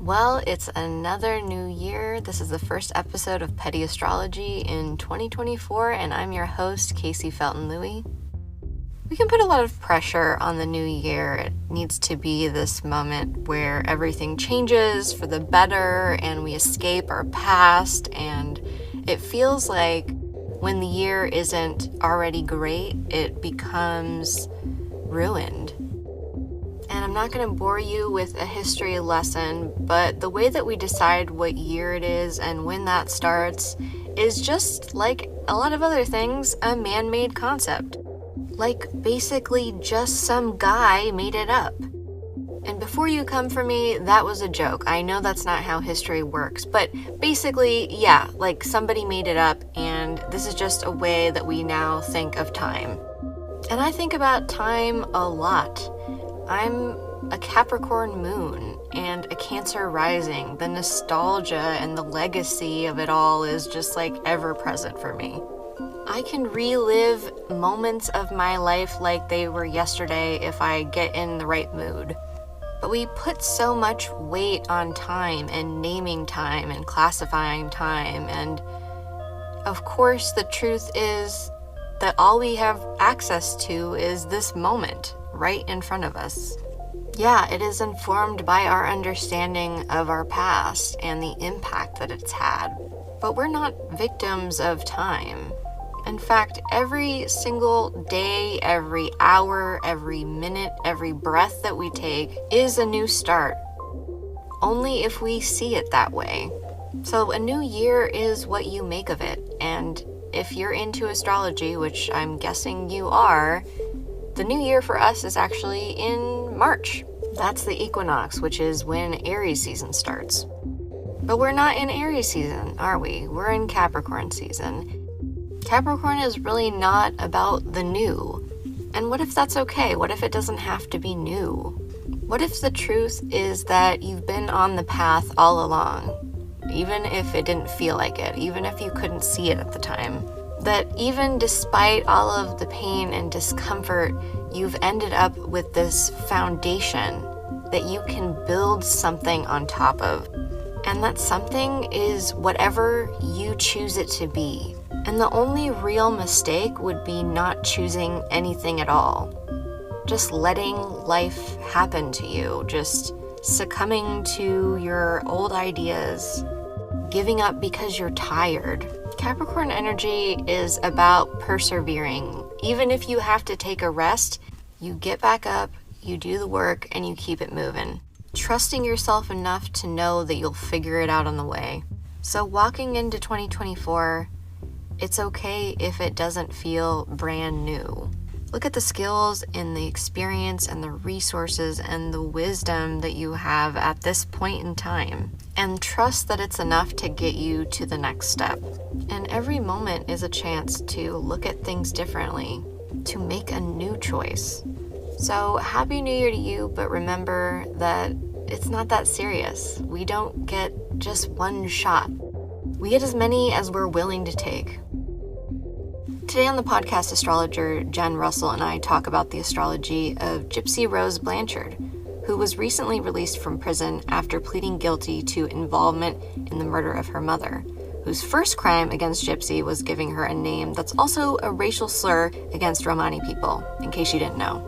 Well, it's another new year. This is the first episode of Petty Astrology in 2024, and I'm your host, Kaycee Felton-Lui. We can put a lot of pressure on the new year. It needs to be this moment where everything changes for the better and we escape our past, and it feels like when the year isn't already great, it becomes ruined. And I'm not going to bore you with a history lesson, but the way that we decide what year it is and when that starts is just like a lot of other things, a man-made concept. Like basically just some guy made it up. And before you come for me, that was a joke. I know that's not how history works, but basically, yeah, like somebody made it up, and this is just a way that we now think of time. And I think about time a lot. I'm a Capricorn moon and a Cancer rising. The nostalgia and the legacy of it all is just like ever present for me. I can relive moments of my life like they were yesterday if I get in the right mood. But we put so much weight on time and naming time and classifying time, and of course the truth is that all we have access to is this moment right in front of us. Yeah, it is informed by our understanding of our past and the impact that it's had. But we're not victims of time. In fact, every single day, every hour, every minute, every breath that we take is a new start. Only if we see it that way. So a new year is what you make of it. And if you're into astrology, which I'm guessing you are, the new year for us is actually in March. That's the equinox, which is when Aries season starts. But we're not in Aries season, are we? We're in Capricorn season. Capricorn is really not about the new. And what if that's okay? What if it doesn't have to be new? What if the truth is that you've been on the path all along, even if it didn't feel like it, even if you couldn't see it at the time? That even despite all of the pain and discomfort, you've ended up with this foundation that you can build something on top of. And that something is whatever you choose it to be. And the only real mistake would be not choosing anything at all. Just letting life happen to you, just succumbing to your old ideas, giving up because you're tired. Capricorn energy is about persevering. Even if you have to take a rest, you get back up, you do the work, and you keep it moving. Trusting yourself enough to know that you'll figure it out on the way. So walking into 2024, it's okay if it doesn't feel brand new. Look at the skills and the experience and the resources and the wisdom that you have at this point in time, and trust that it's enough to get you to the next step. And every moment is a chance to look at things differently, to make a new choice. So Happy New Year to you, but remember that it's not that serious. We don't get just one shot. We get as many as we're willing to take. Today on the podcast, astrologer Jen Russell and I talk about the astrology of Gypsy Rose Blanchard, who was recently released from prison after pleading guilty to involvement in the murder of her mother, whose first crime against Gypsy was giving her a name that's also a racial slur against Romani people, in case you didn't know.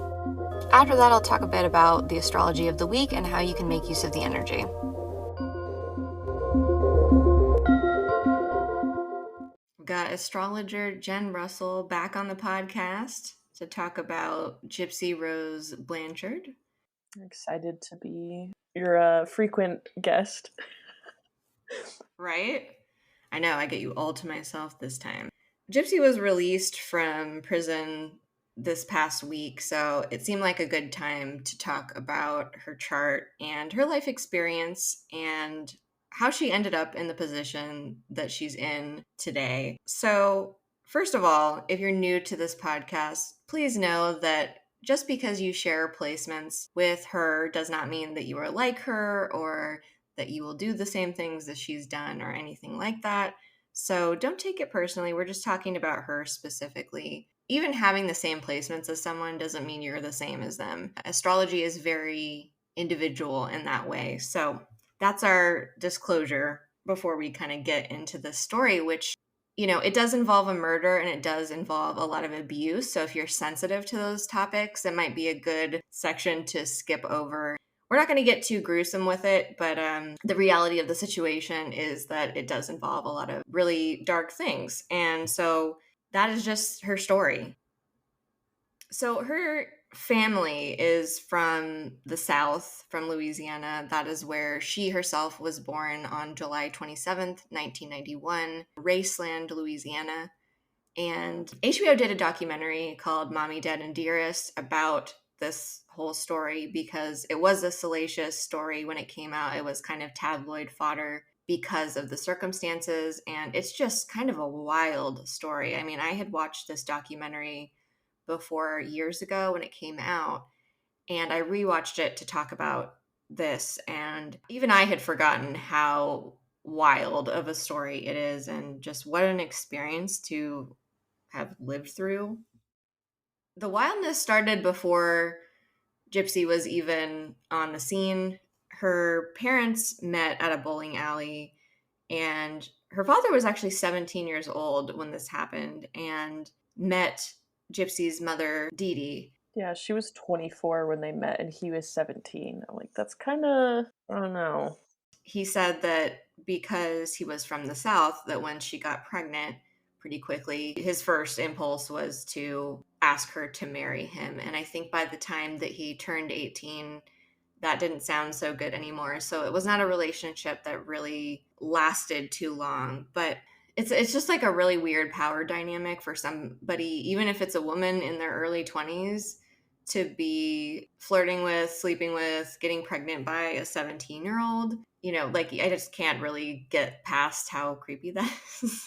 After that, I'll talk a bit about the astrology of the week and how you can make use of the energy. We've got astrologer Jen Russell back on the podcast to talk about Gypsy Rose Blanchard. I'm excited to be your frequent guest. Right? I know, I get you all to myself this time. Gypsy was released from prison this past week, so it seemed like a good time to talk about her chart and her life experience and how she ended up in the position that she's in today. So, first of all, if you're new to this podcast, please know that just because you share placements with her does not mean that you are like her or that you will do the same things that she's done or anything like that. So don't take it personally. We're just talking about her specifically. Even having the same placements as someone doesn't mean you're the same as them. Astrology is very individual in that way. So that's our disclosure before we kind of get into the story, which, it does involve a murder and it does involve a lot of abuse. So if you're sensitive to those topics, it might be a good section to skip over. We're not going to get too gruesome with it, but the reality of the situation is that it does involve a lot of really dark things. And so that is just her story. So her family is from the South, from Louisiana. That is where she herself was born on July 27th, 1991, Raceland, Louisiana. And HBO did a documentary called Mommy, Dead, and Dearest about this whole story because it was a salacious story when it came out. It was kind of tabloid fodder because of the circumstances. And it's just kind of a wild story. I mean, I had watched this documentary before years ago when it came out, and I rewatched it to talk about this. And even I had forgotten how wild of a story it is and just what an experience to have lived through. The wildness started before Gypsy was even on the scene. Her parents met at a bowling alley, and her father was actually 17 years old when this happened and met Gypsy's mother, Dee Dee. Yeah, she was 24 when they met and he was 17. I'm like, that's kind of, I don't know. He said that because he was from the South, that when she got pregnant pretty quickly, his first impulse was to ask her to marry him. And I think by the time that he turned 18, that didn't sound so good anymore. So it was not a relationship that really lasted too long. But it's just like a really weird power dynamic for somebody, even if it's a woman in their early 20s, to be flirting with, sleeping with, getting pregnant by a 17-year-old. Like I just can't really get past how creepy that is.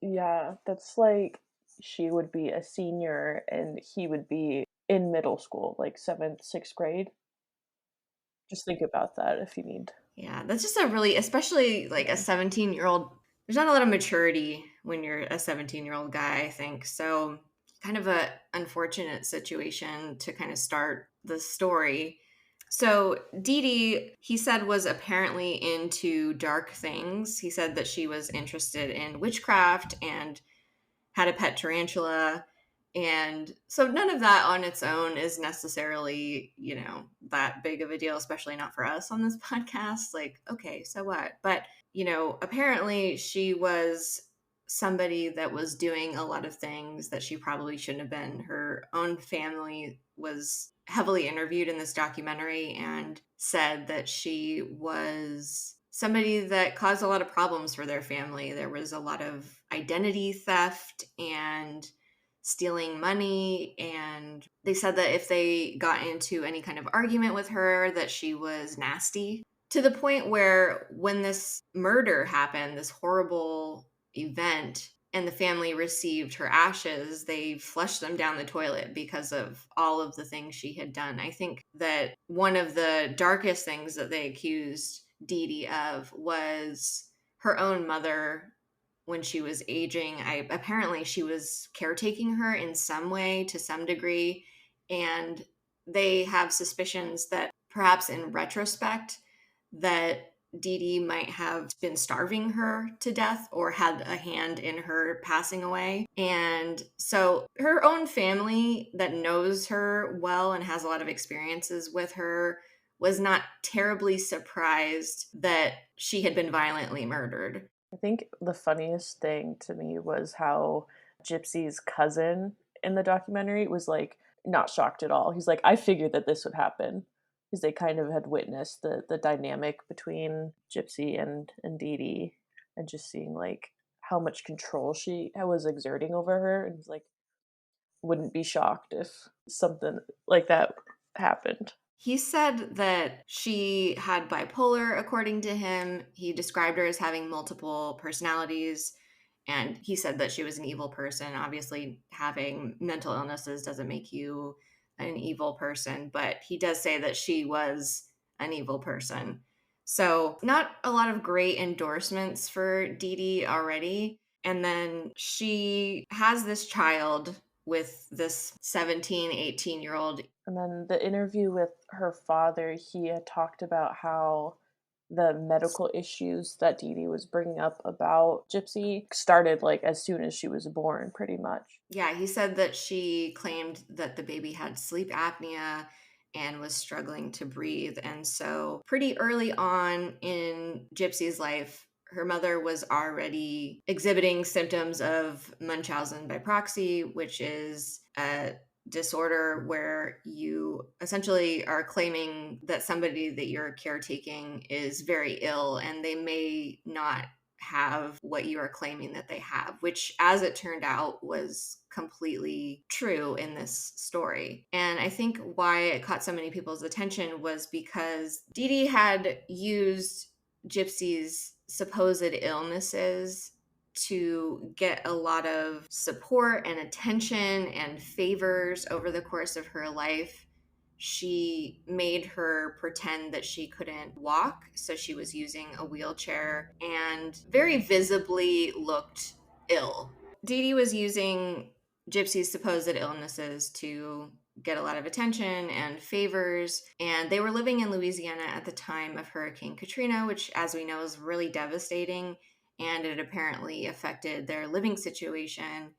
Yeah, that's like she would be a senior and he would be in middle school, like seventh, sixth grade. Just think about that if you need. Yeah, that's just a really, especially like a Yeah. 17-year-old, there's not a lot of maturity when you're a 17-year-old guy, I think. So kind of a unfortunate situation to kind of start the story. So Dee Dee, he said, was apparently into dark things. He said that she was interested in witchcraft and had a pet tarantula. And so none of that on its own is necessarily, that big of a deal, especially not for us on this podcast. Like, okay, so what? But, apparently she was somebody that was doing a lot of things that she probably shouldn't have been. Her own family was heavily interviewed in this documentary and said that she was somebody that caused a lot of problems for their family. There was a lot of identity theft and stealing money, and they said that if they got into any kind of argument with her, that she was nasty, to the point where when this murder happened, this horrible event, and the family received her ashes, they flushed them down the toilet because of all of the things she had done. I think that one of the darkest things that they accused Dee Dee of was her own mother when she was aging. Apparently she was caretaking her in some way, to some degree, and they have suspicions that perhaps in retrospect that Dee Dee might have been starving her to death or had a hand in her passing away. And so her own family that knows her well and has a lot of experiences with her was not terribly surprised that she had been violently murdered. I think the funniest thing to me was how Gypsy's cousin in the documentary was like not shocked at all. He's like, I figured that this would happen because they kind of had witnessed the dynamic between Gypsy and Dee Dee and just seeing like how much control she was exerting over her. And he's like, wouldn't be shocked if something like that happened. He said that she had bipolar, according to him. He described her as having multiple personalities. And he said that she was an evil person. Obviously, having mental illnesses doesn't make you an evil person, but he does say that she was an evil person. So, not a lot of great endorsements for Dee Dee already. And then she has this child with this 17, 18-year-old. And then the interview with her father, he had talked about how the medical issues that Dee Dee was bringing up about Gypsy started like as soon as she was born, pretty much. Yeah, he said that she claimed that the baby had sleep apnea and was struggling to breathe. And so, pretty early on in Gypsy's life, her mother was already exhibiting symptoms of Munchausen by proxy, which is a disorder where you essentially are claiming that somebody that you're caretaking is very ill and they may not have what you are claiming that they have, which, as it turned out, was completely true in this story. And I think why it caught so many people's attention was because Dee Dee had used Gypsy's supposed illnesses to get a lot of support and attention and favors over the course of her life. She made her pretend that she couldn't walk, so she was using a wheelchair and very visibly looked ill. Dee Dee was using Gypsy's supposed illnesses to get a lot of attention and favors, and they were living in Louisiana at the time of Hurricane Katrina, which, as we know, is really devastating, and it apparently affected their living situation.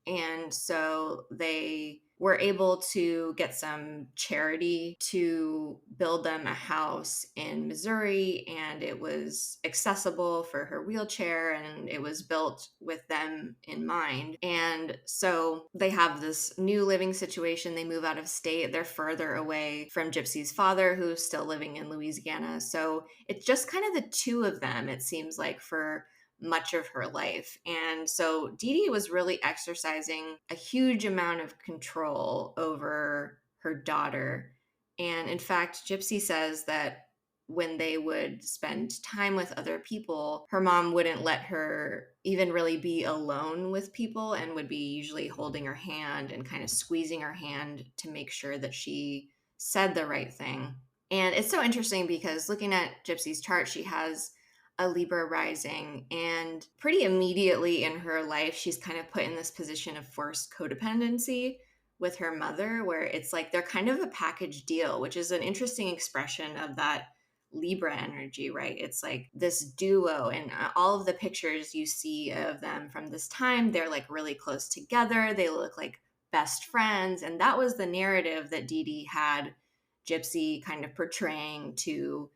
And so they were able to get some charity to build them a house in Missouri, and it was accessible for her wheelchair, and it was built with them in mind. And so they have this new living situation. They move out of state. They're further away from Gypsy's father, who's still living in Louisiana. So it's just kind of the two of them, it seems like, for much of her life. And so Dee Dee was really exercising a huge amount of control over her daughter. And in fact, Gypsy says that when they would spend time with other people, her mom wouldn't let her even really be alone with people and would be usually holding her hand and kind of squeezing her hand to make sure that she said the right thing. And it's so interesting because looking at Gypsy's chart, she has a Libra rising, and pretty immediately in her life, she's kind of put in this position of forced codependency with her mother, where it's like they're kind of a package deal, which is an interesting expression of that Libra energy, right? It's like this duo, and all of the pictures you see of them from this time, they're like really close together. They look like best friends. And that was the narrative that Dee Dee had Gypsy kind of portraying to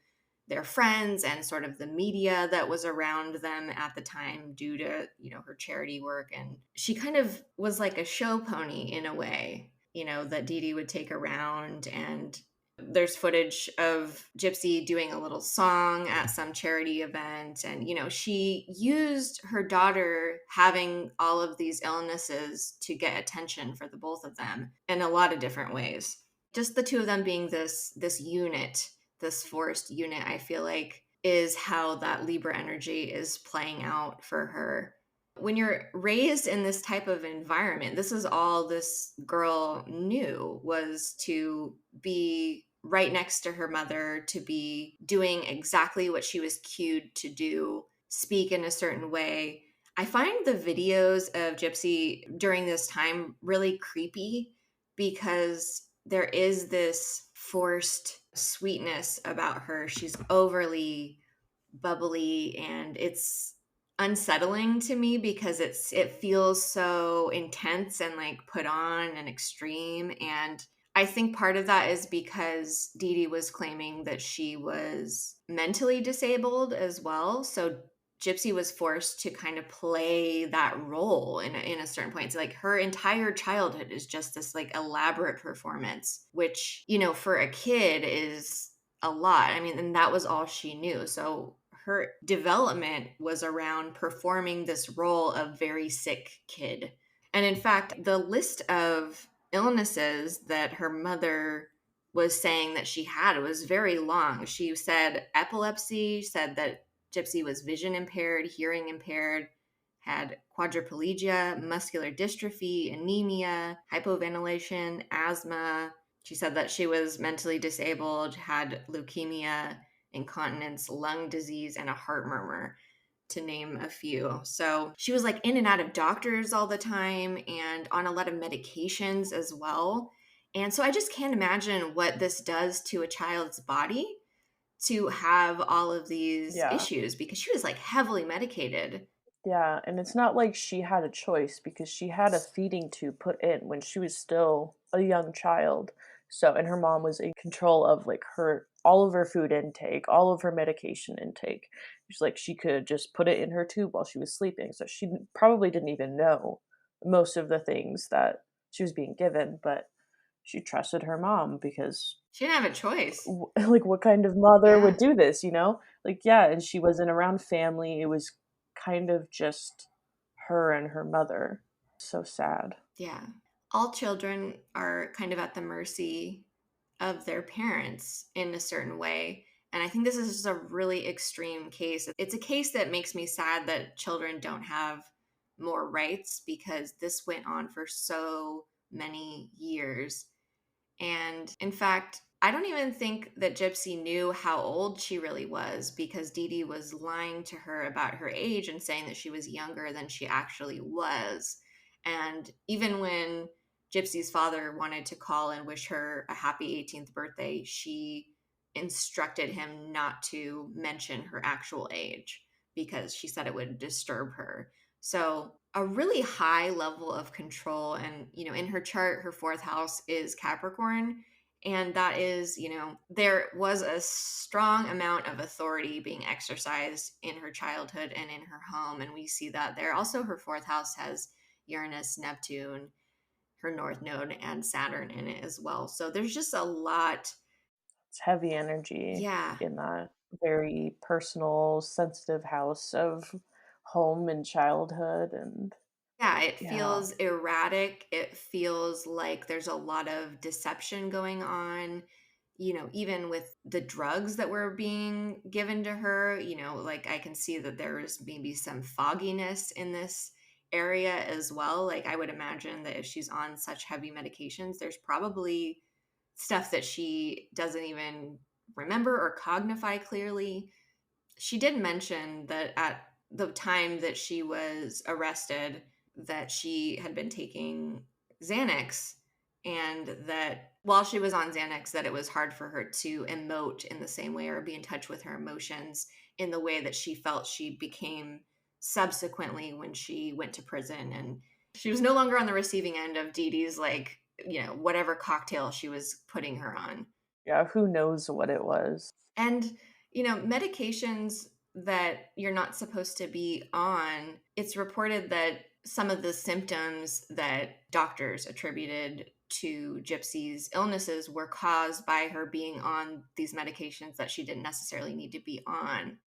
their friends and sort of the media that was around them at the time due to, her charity work. And she kind of was like a show pony in a way, that Dee Dee would take around. And there's footage of Gypsy doing a little song at some charity event. And, she used her daughter having all of these illnesses to get attention for the both of them in a lot of different ways. Just the two of them being this unit, this forced unit, I feel like, is how that Libra energy is playing out for her. When you're raised in this type of environment, this is all this girl knew, was to be right next to her mother, to be doing exactly what she was cued to do, speak in a certain way. I find the videos of Gypsy during this time really creepy because there is this forced sweetness about her. She's overly bubbly, and it's unsettling to me because it feels so intense and like put on and extreme. And I think part of that is because Dee Dee was claiming that she was mentally disabled as well. So Gypsy was forced to kind of play that role in a certain point. So like her entire childhood is just this like elaborate performance, which, for a kid is a lot. I mean, and that was all she knew. So her development was around performing this role of very sick kid. And in fact, the list of illnesses that her mother was saying that she had was very long. She said epilepsy, said that Gypsy was vision impaired, hearing impaired, had quadriplegia, muscular dystrophy, anemia, hypoventilation, asthma. She said that she was mentally disabled, had leukemia, incontinence, lung disease, and a heart murmur, to name a few. So she was like in and out of doctors all the time and on a lot of medications as well. And so I just can't imagine what this does to a child's body, to have all of these Yeah. issues because she was like heavily medicated. Yeah, and it's not like she had a choice because she had a feeding tube put in when she was still a young child. So, and her mom was in control of like her all of her food intake, all of her medication intake. She's like she could just put it in her tube while she was sleeping. So probably didn't even know most of the things that she was being given, but she trusted her mom because She didn't have a choice. like what kind of mother would Yeah. do this, you know? Like yeah, and she wasn't around family. It was kind of just her and her mother. So sad. Yeah. All children are kind of at the mercy of their parents in a certain way. And I think this is just a really extreme case. It's a case that makes me sad that children don't have more rights because this went on for so many years. And in fact, I don't even think that Gypsy knew how old she really was because Dee Dee was lying to her about her age and saying that she was younger than she actually was. And even when Gypsy's father wanted to call and wish her a happy 18th birthday, she instructed him not to mention her actual age because she said it would disturb her. So, a really high level of control. And, in her chart, her fourth house is Capricorn. And that is, there was a strong amount of authority being exercised in her childhood and in her home. And we see that there. Also, her fourth house has Uranus, Neptune, her north node, and Saturn in it as well. So there's just a lot. It's heavy energy Yeah. in that very personal, sensitive house of home and childhood and Yeah, it yeah. feels erratic. It feels like there's a lot of deception going on, even with the drugs that were being given to her, like I can see that there's maybe some fogginess in this area as well. Like I would imagine that if she's on such heavy medications, there's probably stuff that she doesn't even remember or cognify clearly. She did mention that at the time that she was arrested that she had been taking Xanax and that while she was on Xanax that it was hard for her to emote in the same way or be in touch with her emotions in the way that she felt she became subsequently when she went to prison, and she was no longer on the receiving end of Dee Dee's like whatever cocktail she was putting her on. Yeah, who knows what it was. And, medications that you're not supposed to be on, it's reported that some of the symptoms that doctors attributed to Gypsy's illnesses were caused by her being on these medications that she didn't necessarily need to be on.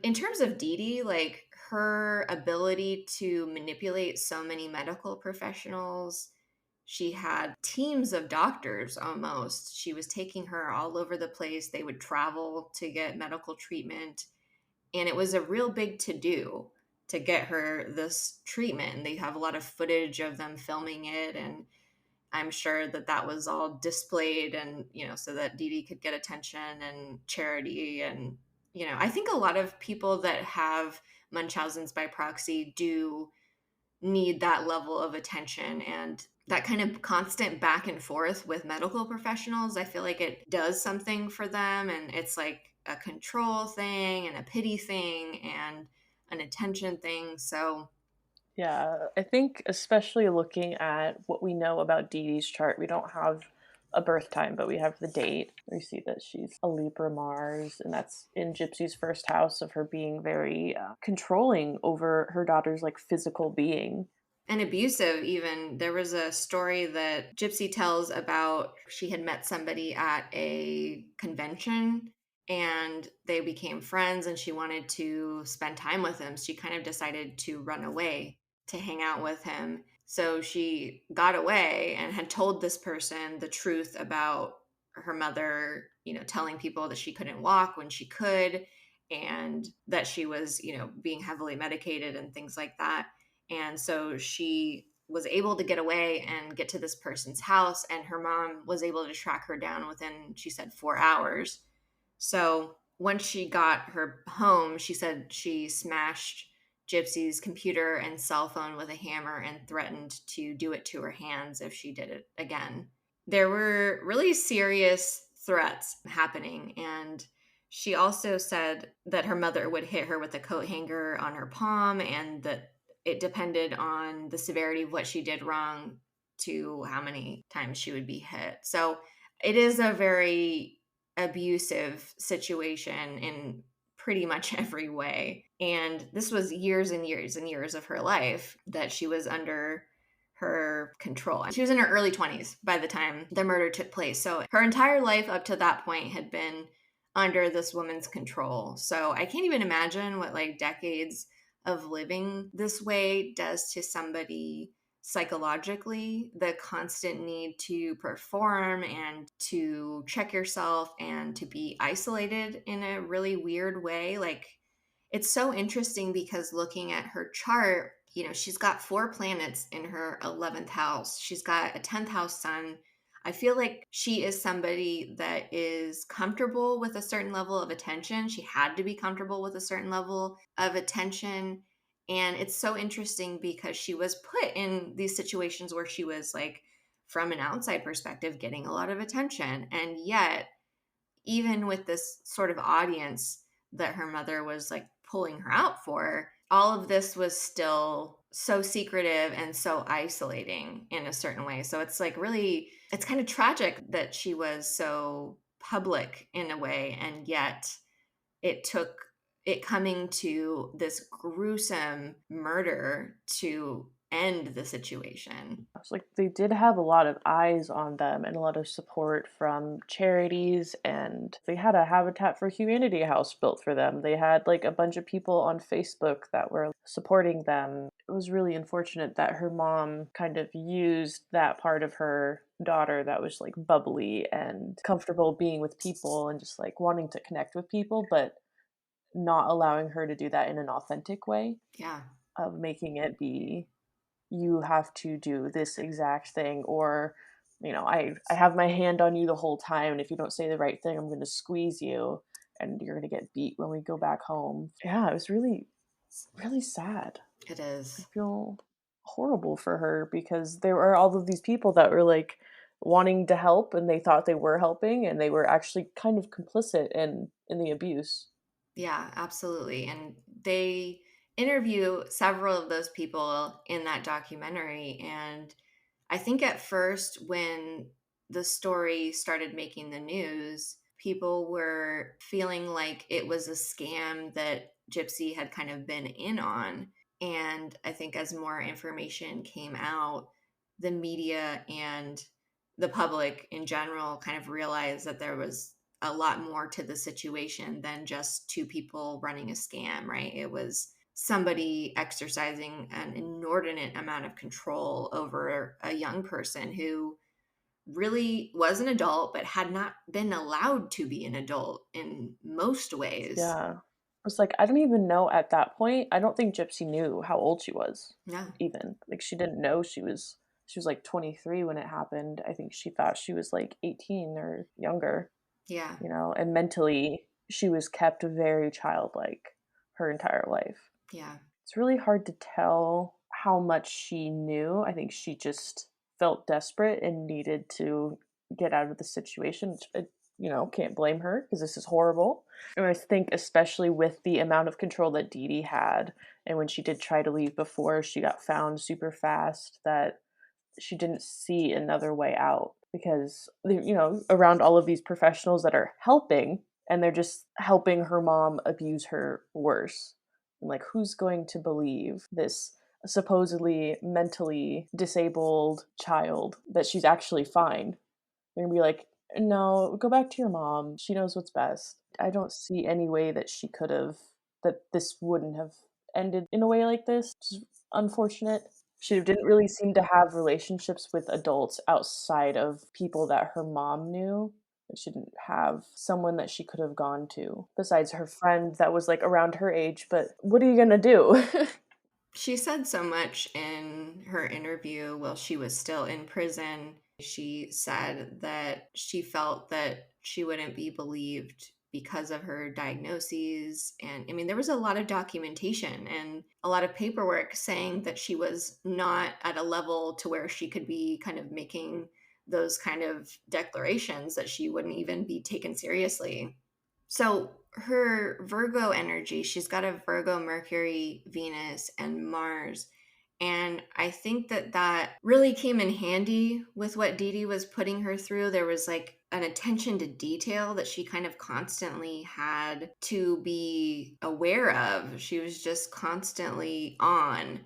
In terms of Dee Dee, like her ability to manipulate so many medical professionals, she had teams of doctors almost. She was taking her all over the place. They would travel to get medical treatment. And it was a real big to do to get her this treatment. And they have a lot of footage of them filming it. And I'm sure that that was all displayed and, so that Dee Dee could get attention and charity. And, I think a lot of people that have Munchausen's by proxy do need that level of attention and that kind of constant back and forth with medical professionals. I feel like it does something for them, and it's like a control thing and a pity thing and an attention thing. So Yeah, I think especially looking at what we know about Dee Dee's chart, we don't have a birth time, but we have the date. We see that she's a Libra Mars, and that's in Gypsy's first house of her being very controlling over her daughter's like physical being. and abusive. Even there was a story that Gypsy tells about she had met somebody at a convention and they became friends and she wanted to spend time with him. She kind of decided to run away to hang out with him. So she got away and had told this person the truth about her mother, telling people that she couldn't walk when she could and that she was, being heavily medicated and things like that. And so she was able to get away and get to this person's house, and her mom was able to track her down within, she said, 4 hours. So once she got her home, she said she smashed Gypsy's computer and cell phone with a hammer and threatened to do it to her hands if she did it again. There were really serious threats happening, and She also said that her mother would hit her with a coat hanger on her palm, and that it depended on the severity of what she did wrong to how many times she would be hit. So it is a very abusive situation in pretty much every way. And this was years and years and years of her life that she was under her control. She was in her early 20s by the time the murder took place. So her entire life up to that point had been under this woman's control. So I can't even imagine what like decades of living this way does to somebody psychologically. The constant need to perform and to check yourself and to be isolated in a really weird way. Like, it's so interesting because looking at her chart, she's got 4 planets in her 11th house. She's got a 10th house sun. I feel like she is somebody that is comfortable with a certain level of attention. She had to be comfortable with a certain level of attention. And it's so interesting because she was put in these situations where she was like, from an outside perspective, getting a lot of attention. And yet, even with this sort of audience that her mother was like pulling her out for, all of this was still so secretive and so isolating in a certain way. So it's like really, it's kind of tragic that she was so public in a way, and yet it took it coming to this gruesome murder to end the situation. It's like they did have a lot of eyes on them and a lot of support from charities, and they had a Habitat for Humanity house built for them. They had like a bunch of people on Facebook that were supporting them. It was really unfortunate that her mom kind of used that part of her daughter that was like bubbly and comfortable being with people and just like wanting to connect with people, but not allowing her to do that in an authentic way, Yeah. of making it be, you have to do this exact thing, or I have my hand on you the whole time, and if you don't say the right thing, I'm going to squeeze you and you're going to get beat when we go back home. Yeah, it was really, really sad. It I is. feel horrible for her because there were all of these people that were like wanting to help, and they thought they were helping, and they were actually kind of complicit in the abuse. Yeah, absolutely. And they interview several of those people in that documentary. And I think at first, when the story started making the news, people were feeling like it was a scam that Gypsy had kind of been in on. And I think as more information came out, the media and the public in general kind of realized that there was a lot more to the situation than just two people running a scam, right? It was somebody exercising an inordinate amount of control over a young person who really was an adult but had not been allowed to be an adult in most ways. Yeah. I was like, I don't even know at that point. I don't think Gypsy knew how old she was, No. even. Like she didn't know she was like 23 when it happened. I think she thought she was like 18 or younger, Yeah. and mentally she was kept very childlike her entire life. Yeah. It's really hard to tell how much she knew. I think she just felt desperate and needed to get out of the situation. Can't blame her because this is horrible. And I think, especially with the amount of control that Dee Dee had, and when she did try to leave before she got found super fast, that she didn't see another way out because, around all of these professionals that are helping, and they're just helping her mom abuse her worse. And like, who's going to believe this supposedly mentally disabled child that she's actually fine? They're gonna be like, no, go back to your mom. She knows what's best. I don't see any way that that this wouldn't have ended in a way like this. Just unfortunate. She didn't really seem to have relationships with adults outside of people that her mom knew. She didn't have someone that she could have gone to besides her friend that was like around her age. But what are you gonna do? She said so much in her interview while she was still in prison. She said that she felt that she wouldn't be believed because of her diagnoses. And I mean, there was a lot of documentation and a lot of paperwork saying that she was not at a level to where she could be kind of making those kind of declarations, that she wouldn't even be taken seriously. So her Virgo energy, she's got a Virgo, Mercury, Venus, and Mars. And I think that really came in handy with what Dee Dee was putting her through. There was like an attention to detail that she kind of constantly had to be aware of. She was just constantly on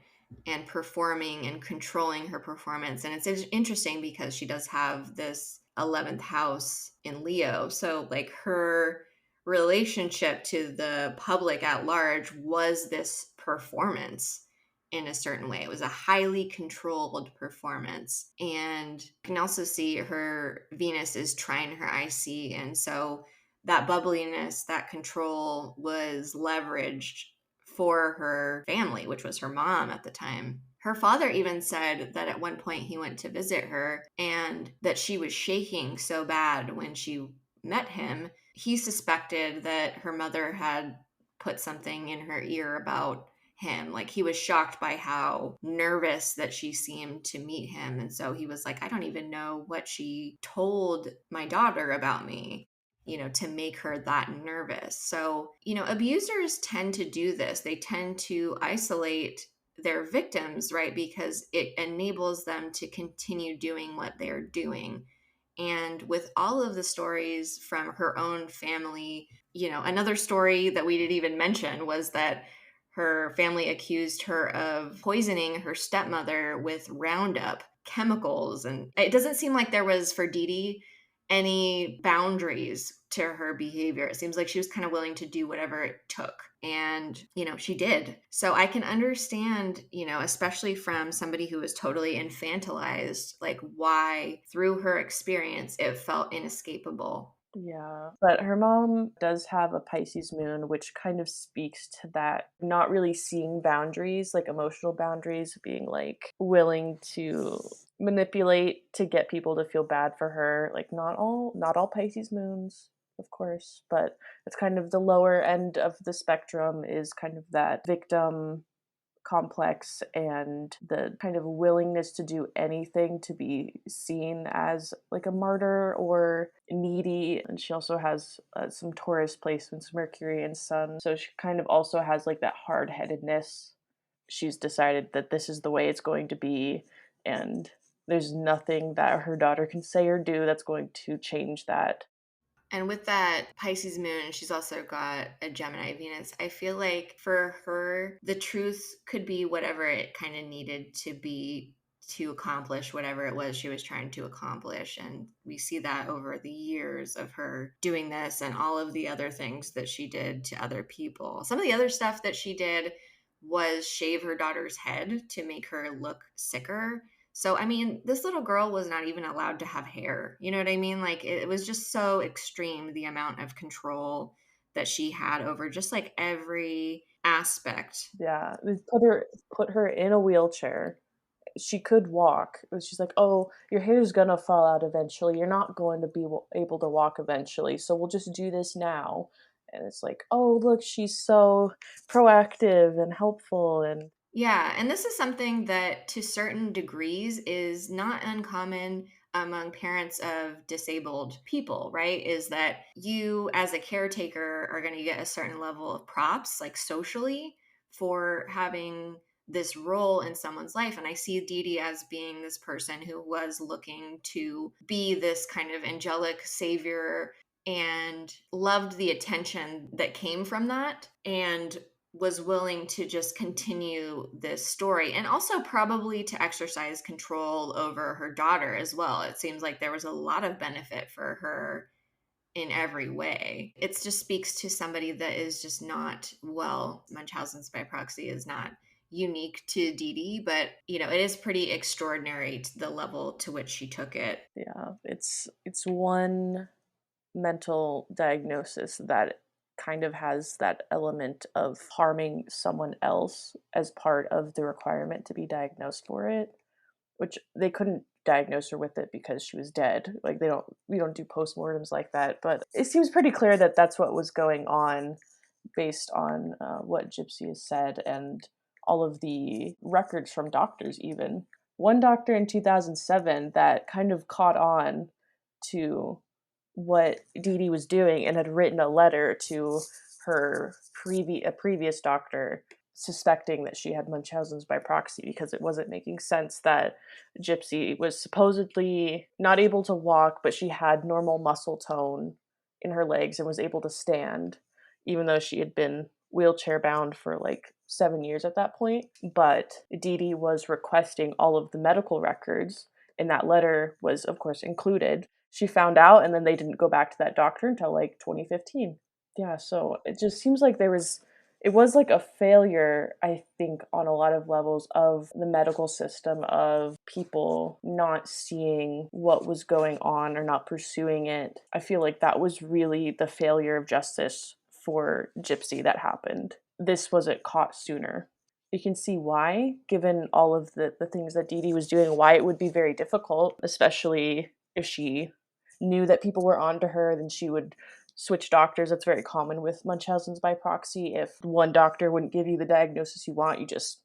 and performing and controlling her performance. And it's interesting because she does have this 11th house in Leo. So, like, her relationship to the public at large was this performance in a certain way. It was a highly controlled performance. And you can also see her Venus is trine her IC. And so that bubbliness, that control was leveraged for her family, which was her mom at the time. Her father even said that at one point he went to visit her and that she was shaking so bad when she met him. He suspected that her mother had put something in her ear about him. Like, he was shocked by how nervous that she seemed to meet him. And so he was like, I don't even know what she told my daughter about me, to make her that nervous. So, abusers tend to do this. They tend to isolate their victims, right? Because it enables them to continue doing what they're doing. And with all of the stories from her own family, another story that we didn't even mention was that her family accused her of poisoning her stepmother with Roundup chemicals. And it doesn't seem like there was, for Dee Dee, any boundaries to her behavior. It seems like she was kind of willing to do whatever it took. And, she did. So I can understand, especially from somebody who was totally infantilized, like, why through her experience it felt inescapable. Yeah, but her mom does have a Pisces moon, which kind of speaks to that not really seeing boundaries, like emotional boundaries, being like willing to manipulate to get people to feel bad for her. Like, not all Pisces moons, of course, but it's kind of the lower end of the spectrum, is kind of that victim complex and the kind of willingness to do anything to be seen as like a martyr or needy. And she also has some Taurus placements, Mercury and Sun. So she kind of also has like that hard headedness. She's decided that this is the way it's going to be. And there's nothing that her daughter can say or do that's going to change that. And with that Pisces moon, she's also got a Gemini Venus. I feel like for her, the truth could be whatever it kind of needed to be to accomplish whatever it was she was trying to accomplish. And we see that over the years of her doing this and all of the other things that she did to other people. Some of the other stuff that she did was shave her daughter's head to make her look sicker. So, I mean, this little girl was not even allowed to have hair. You know what I mean? Like, it was just so extreme, the amount of control that she had over just like every aspect. Yeah, they put her in a wheelchair. She could walk. She's like, "Oh, your hair's gonna fall out eventually. You're not going to be able to walk eventually. So we'll just do this now." And it's like, "Oh, look, she's so proactive and helpful." And Yeah, and this is something that to certain degrees is not uncommon among parents of disabled people, right? Is that you as a caretaker are going to get a certain level of props, like socially, for having this role in someone's life. And I see Dee Dee as being this person who was looking to be this kind of angelic savior and loved the attention that came from that. And was willing to just continue this story and also probably to exercise control over her daughter as well. It seems like there was a lot of benefit for her in every way. It just speaks to somebody that is just not, well, Munchausen's by proxy is not unique to Dee Dee, but it is pretty extraordinary to the level to which she took it. yeah, it's one mental diagnosis that kind of has that element of harming someone else as part of the requirement to be diagnosed for it, which they couldn't diagnose her with it because she was dead. Like, we don't do postmortems like that, but it seems pretty clear that that's what was going on based on what Gypsy has said and all of the records from doctors. Even one doctor in 2007 that kind of caught on to what Dee Dee was doing and had written a letter to her a previous doctor suspecting that she had Munchausen's by proxy, because it wasn't making sense that Gypsy was supposedly not able to walk, but she had normal muscle tone in her legs and was able to stand, even though she had been wheelchair bound for like 7 years at that point. But Dee Dee was requesting all of the medical records, and that letter was, of course, included. She found out, and then they didn't go back to that doctor until like 2015. Yeah, so it just seems like it was like a failure, I think, on a lot of levels of the medical system, of people not seeing what was going on or not pursuing it. I feel like that was really the failure of justice for Gypsy that happened. This wasn't caught sooner. You can see why, given all of the things that Dee Dee was doing, why it would be very difficult, especially if she knew that people were onto her, then she would switch doctors. That's very common with Munchausen's by proxy. If one doctor wouldn't give you the diagnosis you want, you just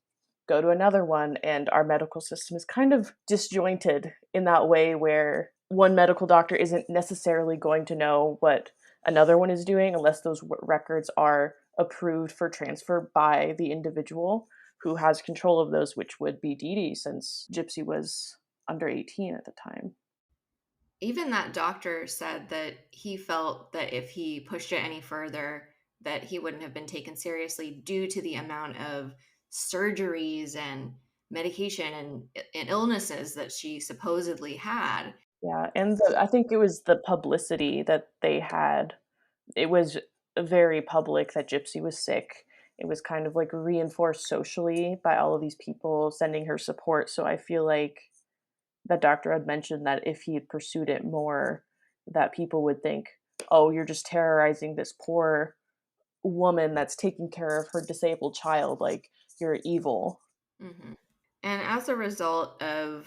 go to another one. And our medical system is kind of disjointed in that way, where one medical doctor isn't necessarily going to know what another one is doing unless those records are approved for transfer by the individual who has control of those, which would be Dee Dee, since Gypsy was under 18 at the time. Even that doctor said that he felt that if he pushed it any further, that he wouldn't have been taken seriously due to the amount of surgeries and medication and illnesses that she supposedly had. Yeah, and I think it was the publicity that they had. It was very public that Gypsy was sick. It was kind of like reinforced socially by all of these people sending her support. So I feel like that doctor had mentioned that if he had pursued it more, that people would think, oh, you're just terrorizing this poor woman that's taking care of her disabled child. Like, you're evil. Mhm. And as a result of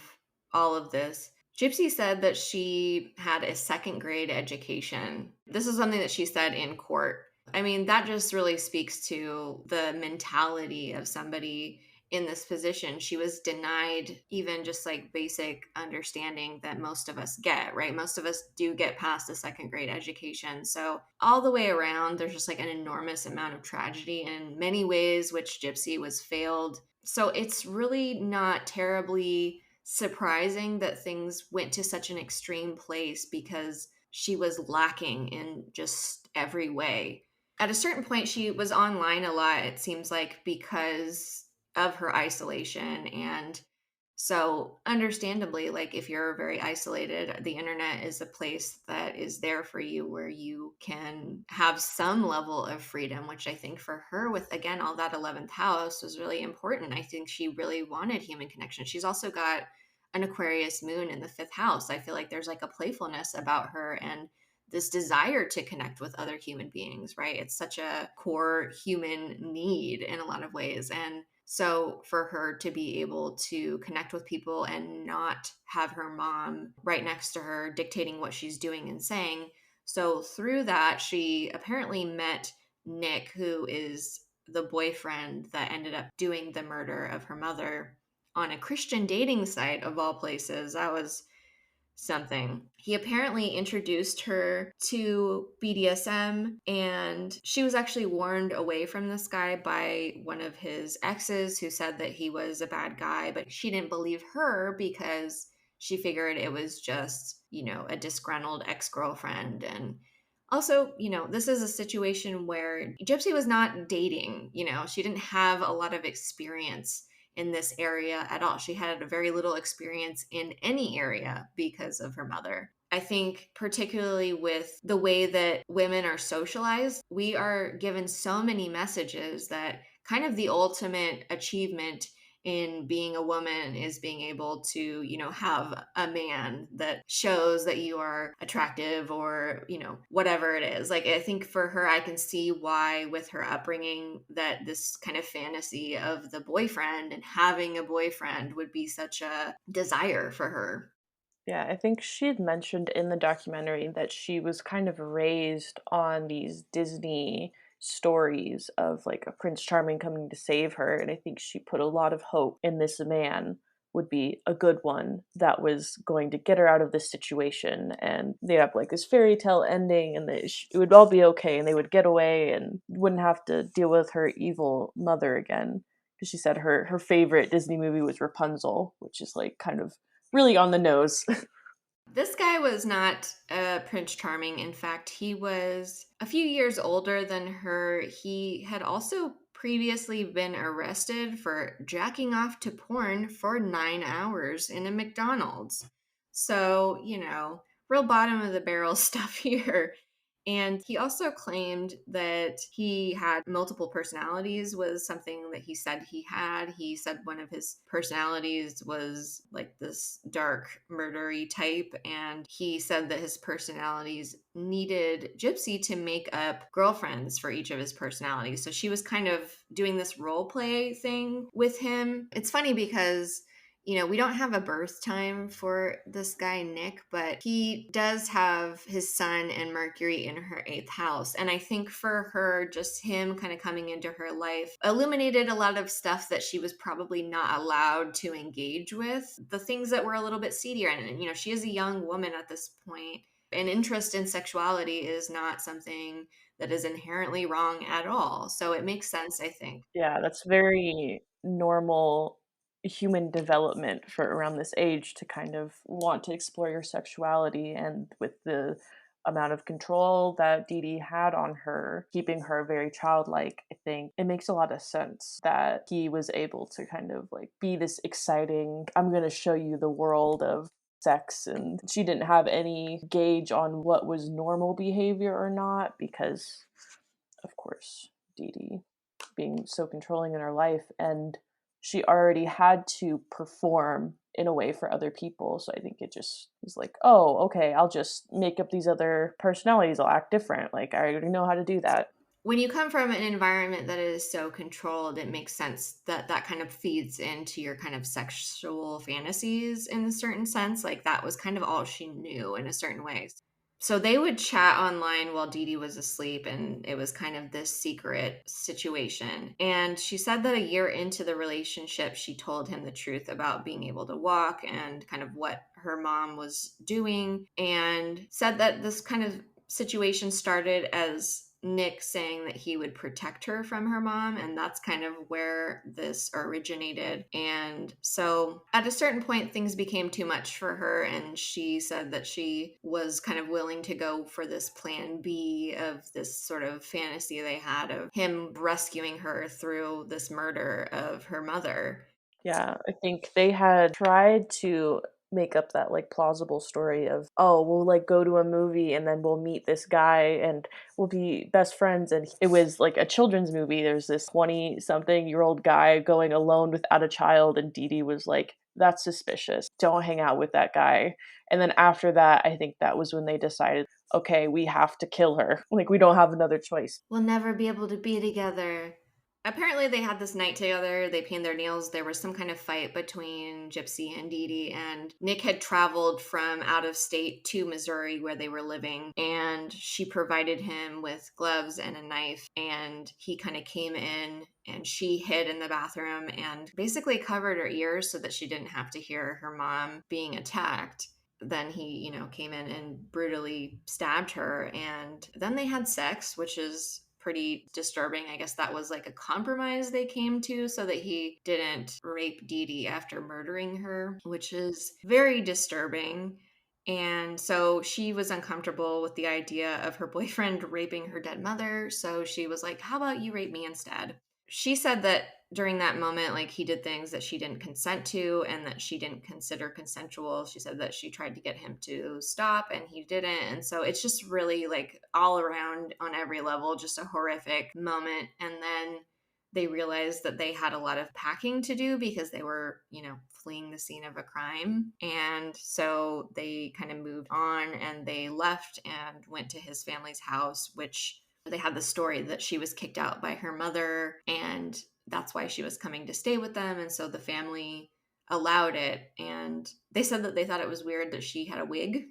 all of this, Gypsy said that she had a second grade education. This is something that she said in court. I mean, that just really speaks to the mentality of somebody in this position. She was denied even just like basic understanding that most of us get, right? Most of us do get past a second grade education. So, all the way around, there's just like an enormous amount of tragedy in many ways, which Gypsy was failed. So, it's really not terribly surprising that things went to such an extreme place because she was lacking in just every way. At a certain point, she was online a lot, it seems like, because of her isolation. And so, understandably, like if you're very isolated, the internet is a place that is there for you where you can have some level of freedom, which I think for her, with again, all that 11th house was really important. I think she really wanted human connection. She's also got an Aquarius moon in the fifth house. I feel like there's like a playfulness about her and this desire to connect with other human beings, right? It's such a core human need in a lot of ways. And so for her to be able to connect with people and not have her mom right next to her dictating what she's doing and saying. So through that, she apparently met Nick, who is the boyfriend that ended up doing the murder of her mother, on a Christian dating site of all places. That was something. He apparently introduced her to BDSM, and she was actually warned away from this guy by one of his exes who said that he was a bad guy, but she didn't believe her because she figured it was just, a disgruntled ex girlfriend. And also, this is a situation where Gypsy was not dating, she didn't have a lot of experience in this area at all. She had very little experience in any area because of her mother. I think, particularly with the way that women are socialized, we are given so many messages that kind of the ultimate achievement in being a woman is being able to, have a man that shows that you are attractive or, whatever it is. Like, I think for her, I can see why, with her upbringing, that this kind of fantasy of the boyfriend and having a boyfriend would be such a desire for her. Yeah, I think she had mentioned in the documentary that she was kind of raised on these Disney stories of like a Prince Charming coming to save her. And I think she put a lot of hope in this man would be a good one that was going to get her out of this situation, and they have like this fairy tale ending, and it would all be okay, and they would get away and wouldn't have to deal with her evil mother again. Because she said her favorite Disney movie was Rapunzel, which is like kind of really on the nose. This guy was not Prince Charming. In fact, he was a few years older than her. He had also previously been arrested for jacking off to porn for 9 hours in a McDonald's. So, real bottom of the barrel stuff here. And he also claimed that he had multiple personalities, was something that he said he had. He said one of his personalities was like this dark, murdery type. And he said that his personalities needed Gypsy to make up girlfriends for each of his personalities. So she was kind of doing this role play thing with him. It's funny because we don't have a birth time for this guy, Nick, but he does have his sun and Mercury in her eighth house. And I think for her, just him kind of coming into her life illuminated a lot of stuff that she was probably not allowed to engage with, the things that were a little bit seedier. And, she is a young woman at this point. An interest in sexuality is not something that is inherently wrong at all. So it makes sense, I think. Yeah, that's very normal human development for around this age to kind of want to explore your sexuality. And with the amount of control that Dee Dee had on her, keeping her very childlike, I think it makes a lot of sense that he was able to kind of like be this exciting, I'm going to show you the world of sex. And she didn't have any gauge on what was normal behavior or not, because of course Dee Dee being so controlling in her life, and she already had to perform in a way for other people. So I think it just was like, oh, okay, I'll just make up these other personalities, I'll act different, like I already know how to do that. When you come from an environment that is so controlled, it makes sense that that kind of feeds into your kind of sexual fantasies in a certain sense. Like that was kind of all she knew in a certain way. So they would chat online while Dee Dee was asleep, and it was kind of this secret situation. And she said that a year into the relationship, she told him the truth about being able to walk and kind of what her mom was doing, and said that this kind of situation started as Nick saying that he would protect her from her mom, and that's kind of where this originated. And so at a certain point, things became too much for her, and she said that she was kind of willing to go for this plan B of this sort of fantasy they had of him rescuing her through this murder of her mother. Yeah, I think they had tried to make up that like plausible story of, oh, we'll like go to a movie and then we'll meet this guy and we'll be best friends. And it was like a children's movie. There's this 20 something year old guy going alone without a child, and Dee Dee was like, that's suspicious, don't hang out with that guy. And then after that, I think that was when they decided, okay, we have to kill her, like we don't have another choice. We'll never be able to be together. Apparently, they had this night together. They painted their nails. There was some kind of fight between Gypsy and Dee Dee, and Nick had traveled from out of state to Missouri where they were living, and she provided him with gloves and a knife, and he kind of came in, and she hid in the bathroom and basically covered her ears so that she didn't have to hear her mom being attacked. Then he, came in and brutally stabbed her, and then they had sex, which is pretty disturbing. I guess that was like a compromise they came to so that he didn't rape Dee Dee after murdering her, which is very disturbing. And so she was uncomfortable with the idea of her boyfriend raping her dead mother. So she was like, how about you rape me instead? She said that during that moment, like he did things that she didn't consent to and that she didn't consider consensual. She said that she tried to get him to stop and he didn't. And so it's just really like all around on every level, just a horrific moment. And then they realized that they had a lot of packing to do because they were, fleeing the scene of a crime. And so they kind of moved on and they left and went to his family's house, which they had the story that she was kicked out by her mother and that's why she was coming to stay with them. And so the family allowed it. And they said that they thought it was weird that she had a wig,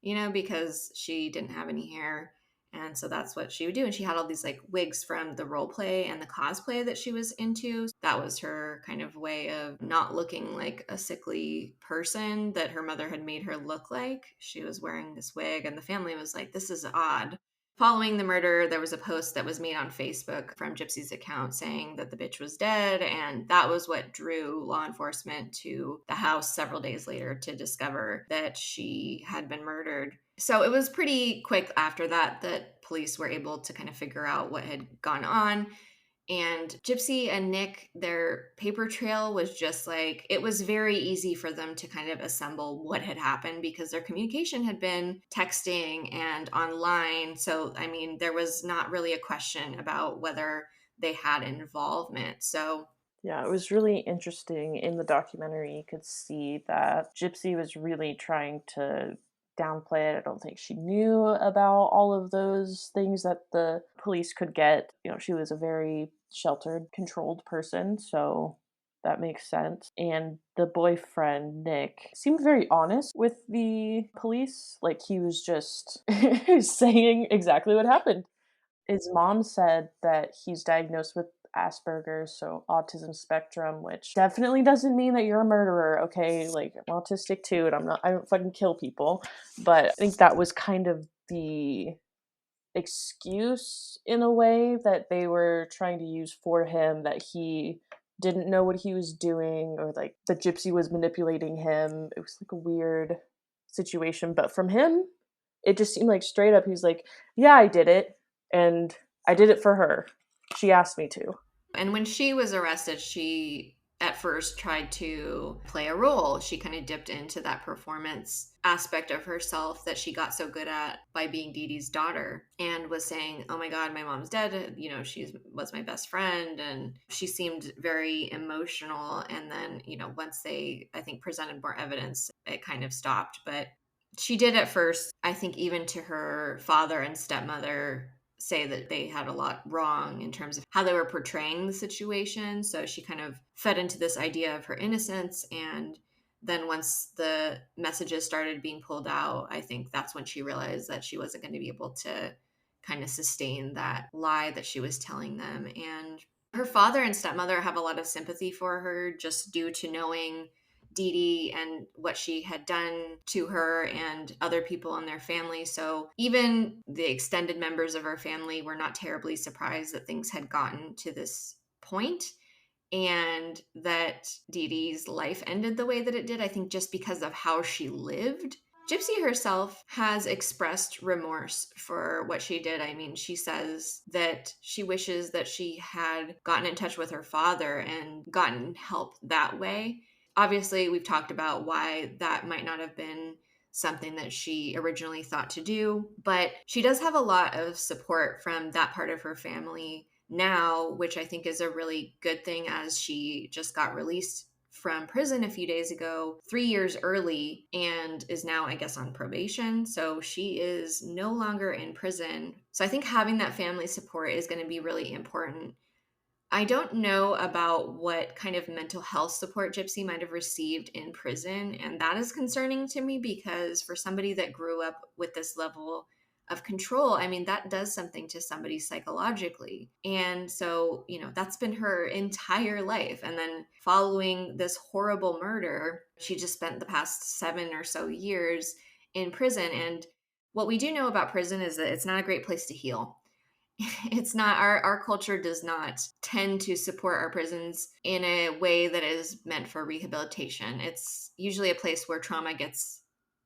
because she didn't have any hair. And so that's what she would do. And she had all these like wigs from the role play and the cosplay that she was into. That was her kind of way of not looking like a sickly person that her mother had made her look like. She was wearing this wig, and the family was like, this is odd. Following the murder, there was a post that was made on Facebook from Gypsy's account saying that the bitch was dead. And that was what drew law enforcement to the house several days later to discover that she had been murdered. So it was pretty quick after that that police were able to kind of figure out what had gone on. And Gypsy and Nick, their paper trail was just like, it was very easy for them to kind of assemble what had happened because their communication had been texting and online. So, I mean, there was not really a question about whether they had involvement. So, yeah, it was really interesting. In the documentary, you could see that Gypsy was really trying to downplay it. I don't think she knew about all of those things that the police could get. She was a very sheltered, controlled person, so that makes sense. And the boyfriend, Nick, seemed very honest with the police. Like, he was just saying exactly what happened. His mom said that he's diagnosed with Asperger's, so autism spectrum, which definitely doesn't mean that you're a murderer, okay? Like, I'm autistic too, and I don't fucking kill people. But I think that was kind of the excuse in a way that they were trying to use for him, that he didn't know what he was doing, or like the Gypsy was manipulating him. It was like a weird situation. But from him, it just seemed like straight up he's like, yeah, I did it, and I did it for her. She asked me to. and when she was arrested, she at first tried to play a role. She kind of dipped into that performance aspect of herself that she got so good at by being Dee Dee's daughter, and was saying, oh my God, my mom's dead. She was my best friend. And she seemed very emotional. And then, once they, I think, presented more evidence, it kind of stopped. But she did at first, I think, even to her father and stepmother, say that they had a lot wrong in terms of how they were portraying the situation. So she kind of fed into this idea of her innocence. And then once the messages started being pulled out, I think that's when she realized that she wasn't going to be able to kind of sustain that lie that she was telling them. And her father and stepmother have a lot of sympathy for her just due to knowing Dee Dee and what she had done to her and other people in their family. So even the extended members of her family were not terribly surprised that things had gotten to this point and that Dee Dee's life ended the way that it did, I think just because of how she lived. Gypsy herself has expressed remorse for what she did. I mean, she says that she wishes that she had gotten in touch with her father and gotten help that way. Obviously, we've talked about why that might not have been something that she originally thought to do, but she does have a lot of support from that part of her family now, which I think is a really good thing, as she just got released from prison a few days ago, 3 years early, and is now, I guess, on probation. So she is no longer in prison. So I think having that family support is going to be really important. I don't know about what kind of mental health support Gypsy might have received in prison. And that is concerning to me because for somebody that grew up with this level of control, I mean, that does something to somebody psychologically. And so, that's been her entire life. And then following this horrible murder, she just spent the past 7 or so years in prison. And what we do know about prison is that it's not a great place to heal. It's not, our culture does not tend to support our prisons in a way that is meant for rehabilitation. It's usually a place where trauma gets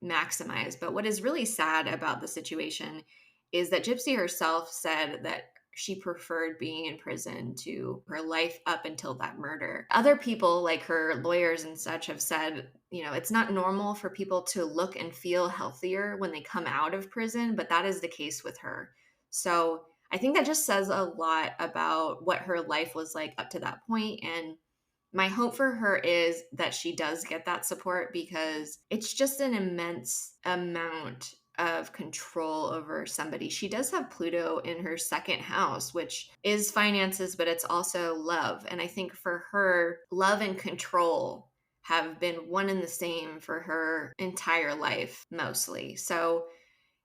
maximized. But what is really sad about the situation is that Gypsy herself said that she preferred being in prison to her life up until that murder. Other people, like her lawyers and such, have said, it's not normal for people to look and feel healthier when they come out of prison, but that is the case with her. So I think that just says a lot about what her life was like up to that point. And my hope for her is that she does get that support, because it's just an immense amount of control over somebody. She does have Pluto in her second house, which is finances, but it's also love. And I think for her, love and control have been one and the same for her entire life, mostly. So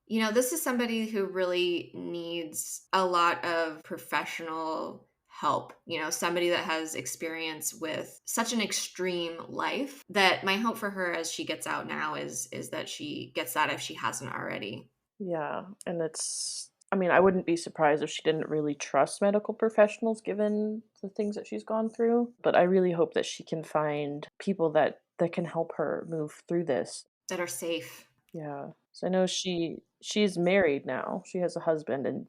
This is somebody who really needs a lot of professional help, somebody that has experience with such an extreme life, that my hope for her as she gets out now is that she gets that if she hasn't already. Yeah, and I mean, I wouldn't be surprised if she didn't really trust medical professionals given the things that she's gone through, but I really hope that she can find people that can help her move through this. That are safe. Yeah. So I know she's married now. She has a husband and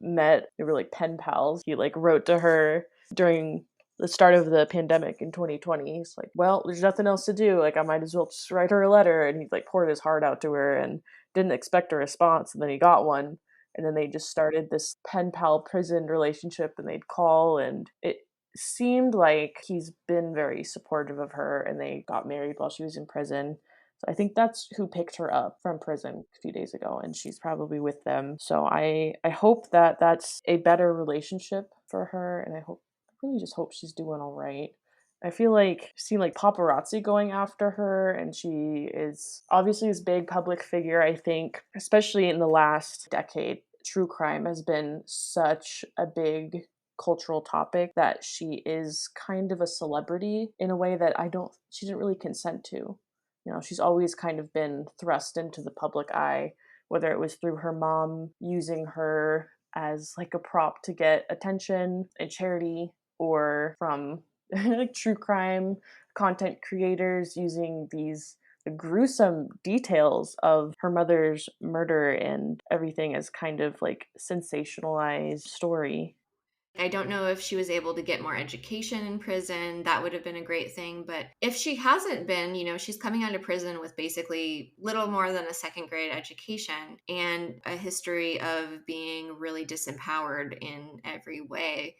met, they were like pen pals. He like wrote to her during the start of the pandemic in 2020. He's like, "Well, there's nothing else to do. Like I might as well just write her a letter." And he like poured his heart out to her and didn't expect a response, and then he got one. And then they just started this pen pal prison relationship, and they'd call, and it seemed like he's been very supportive of her, and they got married while she was in prison. So I think that's who picked her up from prison a few days ago, and she's probably with them. So I hope that that's a better relationship for her, and I really just hope she's doing all right. I feel like I've seen like paparazzi going after her, and she is obviously this big public figure. I think, especially in the last decade, true crime has been such a big cultural topic that she is kind of a celebrity in a way that she didn't really consent to. She's always kind of been thrust into the public eye, whether it was through her mom using her as like a prop to get attention and charity, or from like true crime content creators using these gruesome details of her mother's murder and everything as kind of like sensationalized story. I don't know if she was able to get more education in prison. That would have been a great thing. But if she hasn't been, she's coming out of prison with basically little more than a second grade education and a history of being really disempowered in every way.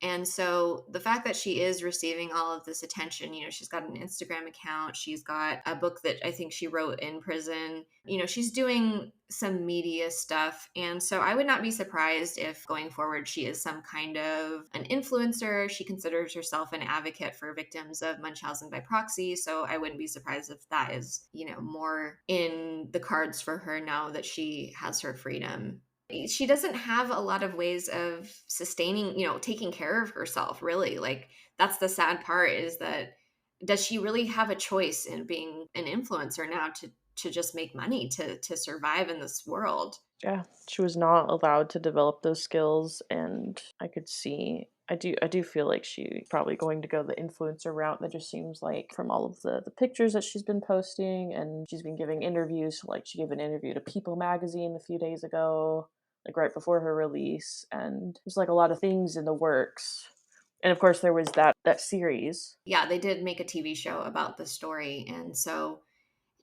And so the fact that she is receiving all of this attention, she's got an Instagram account, she's got a book that I think she wrote in prison, she's doing some media stuff. And so I would not be surprised if going forward she is some kind of an influencer. She considers herself an advocate for victims of Munchausen by proxy. So I wouldn't be surprised if that is, more in the cards for her now that she has her freedom. She doesn't have a lot of ways of sustaining, taking care of herself, really. Like, that's the sad part, is that does she really have a choice in being an influencer now to just make money to survive in this world? Yeah, she was not allowed to develop those skills, and I do feel like she's probably going to go the influencer route. That just seems like from all of the pictures that she's been posting, and she's been giving interviews. Like she gave an interview to People magazine a few days ago, like right before her release, and there's like a lot of things in the works. And of course there was that series. Yeah, they did make a TV show about the story. And so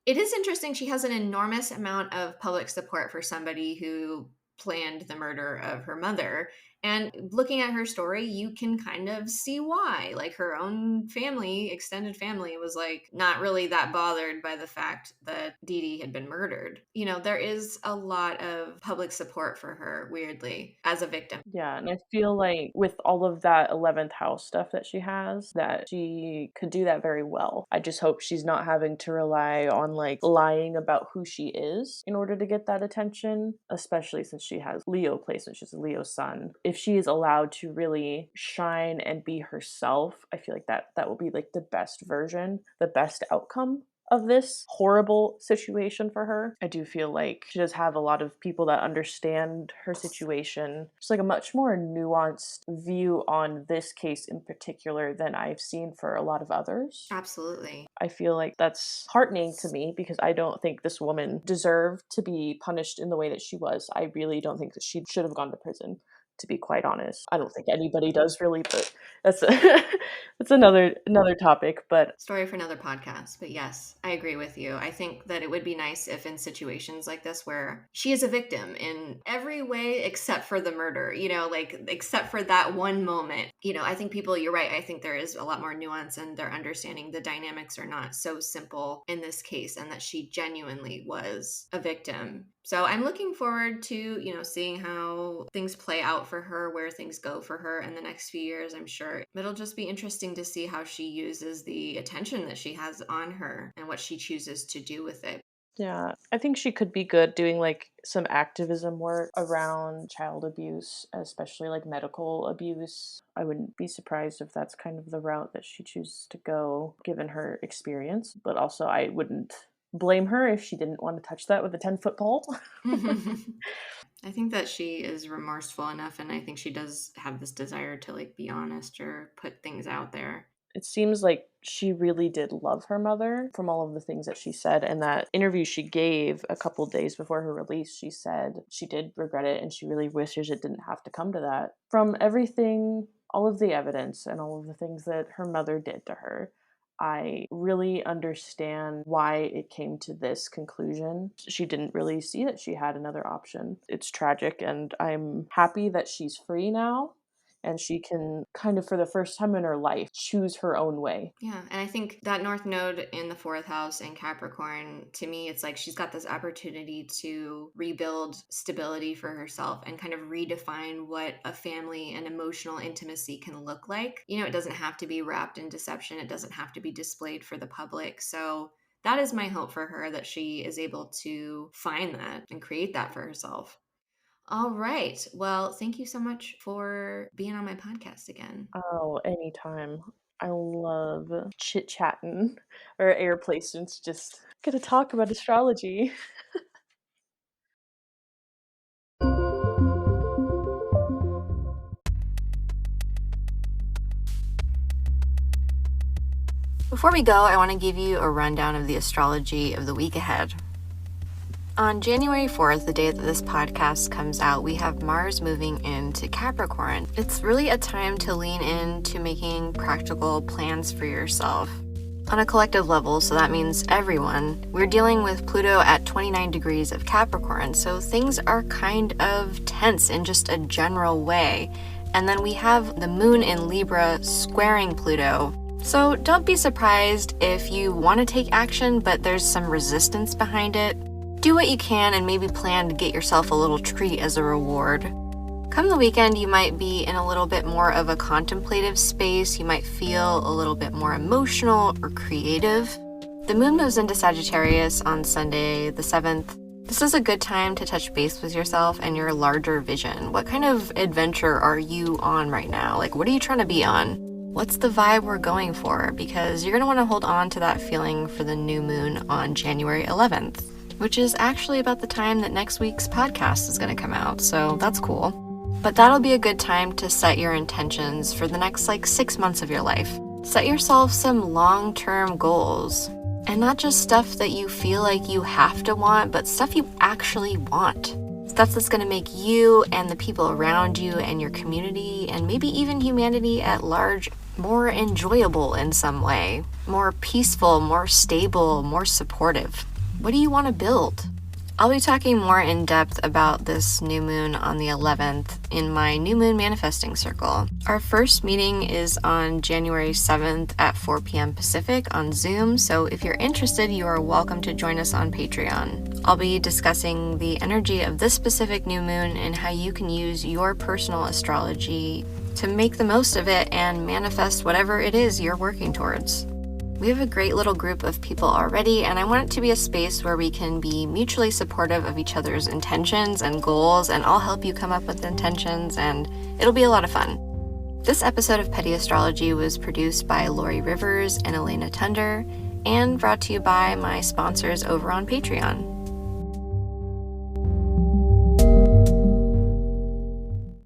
it is interesting. She has an enormous amount of public support for somebody who planned the murder of her mother. And looking at her story, you can kind of see why. Like, her own family, extended family, was like not really that bothered by the fact that Dee Dee had been murdered. There is a lot of public support for her, weirdly, as a victim. Yeah, and I feel like with all of that 11th house stuff that she has, that she could do that very well. I just hope she's not having to rely on like lying about who she is in order to get that attention, especially since she has Leo placement. She's a Leo sun. If she is allowed to really shine and be herself, I feel like that will be like the best version, the best outcome of this horrible situation for her. I do feel like she does have a lot of people that understand her situation. Just like a much more nuanced view on this case in particular than I've seen for a lot of others. Absolutely. I feel like that's heartening to me because I don't think this woman deserved to be punished in the way that she was. I really don't think that she should have gone to prison, to be quite honest. I don't think anybody does really, but that's that's another topic. But Story for another podcast. But yes, I agree with you. I think that it would be nice if in situations like this where she is a victim in every way except for the murder, like except for that one moment, I think people, you're right. I think there is a lot more nuance and they're understanding the dynamics are not so simple in this case and that she genuinely was a victim. So I'm looking forward to, seeing how things play out for her, where things go for her in the next few years. I'm sure it'll just be interesting to see how she uses the attention that she has on her and what she chooses to do with it. Yeah, I think she could be good doing like some activism work around child abuse, especially like medical abuse. I wouldn't be surprised if that's kind of the route that she chooses to go given her experience, but also I wouldn't blame her if she didn't want to touch that with a 10-foot pole. I think that she is remorseful enough, and I think she does have this desire to like be honest or put things out there. It seems like she really did love her mother from all of the things that she said. And that interview she gave a couple days before her release, she said she did regret it and she really wishes it didn't have to come to that. From everything, all of the evidence and all of the things that her mother did to her, I really understand why it came to this conclusion. She didn't really see that she had another option. It's tragic, and I'm happy that she's free now and she can kind of, for the first time in her life, choose her own way. Yeah, and I think that North Node in the fourth house in Capricorn, to me, it's like she's got this opportunity to rebuild stability for herself and kind of redefine what a family and emotional intimacy can look like. You know, it doesn't have to be wrapped in deception, it doesn't have to be displayed for the public. So that is my hope for her, that she is able to find that and create that for herself. All right. Well, thank you so much for being on my podcast again. Oh, anytime. I love chit chatting or air placements. Just gonna talk about astrology. Before we go, I want to give you a rundown of the astrology of the week ahead. On January 4th, the day that this podcast comes out, we have Mars moving into Capricorn. It's really a time to lean into making practical plans for yourself on a collective level, so that means everyone. We're dealing with Pluto at 29 degrees of Capricorn, so things are kind of tense in just a general way. And then we have the moon in Libra squaring Pluto. So don't be surprised if you want to take action, but there's some resistance behind it. Do what you can and maybe plan to get yourself a little treat as a reward. Come the weekend, you might be in a little bit more of a contemplative space. You might feel a little bit more emotional or creative. The moon moves into Sagittarius on Sunday, the 7th. This is a good time to touch base with yourself and your larger vision. What kind of adventure are you on right now? Like, what are you trying to be on? What's the vibe we're going for? Because you're going to want to hold on to that feeling for the new moon on January 11th. Which is actually about the time that next week's podcast is going to come out, so that's cool. But that'll be a good time to set your intentions for the next 6 months of your life. Set yourself some long-term goals, and not just stuff that you feel like you have to want, but stuff you actually want. Stuff that's going to make you and the people around you and your community, and maybe even humanity at large, more enjoyable in some way, more peaceful, more stable, more supportive. What do you want to build? I'll be talking more in depth about this new moon on the 11th in my new moon manifesting circle. Our first meeting is on January 7th at 4 p.m. Pacific on Zoom, so if you're interested, you are welcome to join us on Patreon. I'll be discussing the energy of this specific new moon and how you can use your personal astrology to make the most of it and manifest whatever it is you're working towards. We have a great little group of people already, and I want it to be a space where we can be mutually supportive of each other's intentions and goals, and I'll help you come up with intentions, and it'll be a lot of fun. This episode of Petty Astrology was produced by Lori Rivers and Elena Tunder, and brought to you by my sponsors over on Patreon.